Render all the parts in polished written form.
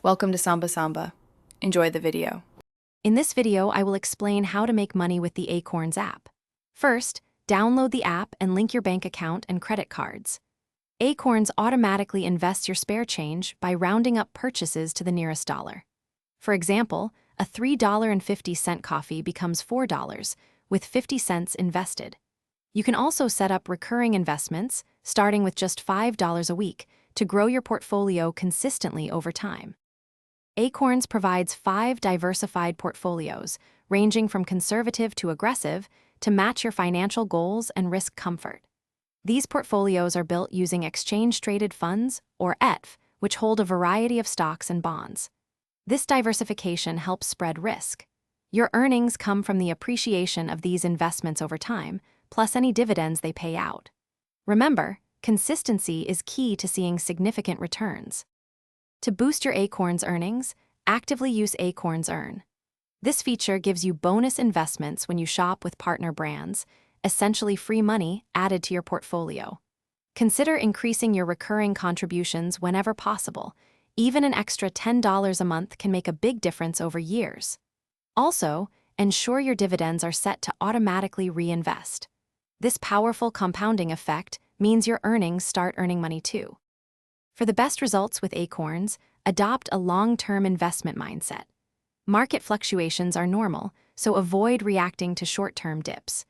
Welcome to Samba Samba. Enjoy the video. In this video, I will explain how to make money with the Acorns app. First, download the app and link your bank account and credit cards. Acorns automatically invests your spare change by rounding up purchases to the nearest dollar. For example, a $3.50 coffee becomes $4 with 50 cents invested. You can also set up recurring investments, starting with just $5 a week, to grow your portfolio consistently over time. Acorns provides 5 diversified portfolios, ranging from conservative to aggressive, to match your financial goals and risk comfort. These portfolios are built using exchange-traded funds, or ETF, which hold a variety of stocks and bonds. This diversification helps spread risk. Your earnings come from the appreciation of these investments over time, plus any dividends they pay out. Remember, consistency is key to seeing significant returns. To boost your Acorns earnings, actively use Acorns Earn. This feature gives you bonus investments when you shop with partner brands, essentially free money added to your portfolio. Consider increasing your recurring contributions whenever possible. Even an extra $10 a month can make a big difference over years. Also, ensure your dividends are set to automatically reinvest. This powerful compounding effect means your earnings start earning money too. For the best results with Acorns, adopt a long-term investment mindset. Market fluctuations are normal, so avoid reacting to short-term dips.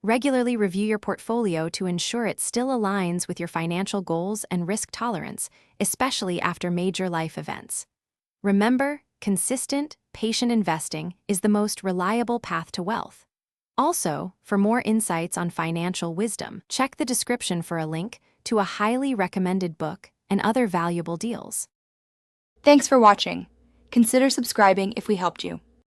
Regularly review your portfolio to ensure it still aligns with your financial goals and risk tolerance, especially after major life events. Remember, consistent, patient investing is the most reliable path to wealth. Also, for more insights on financial wisdom, check the description for a link to a highly recommended book and other valuable deals. Thanks for watching. Consider subscribing if we helped you.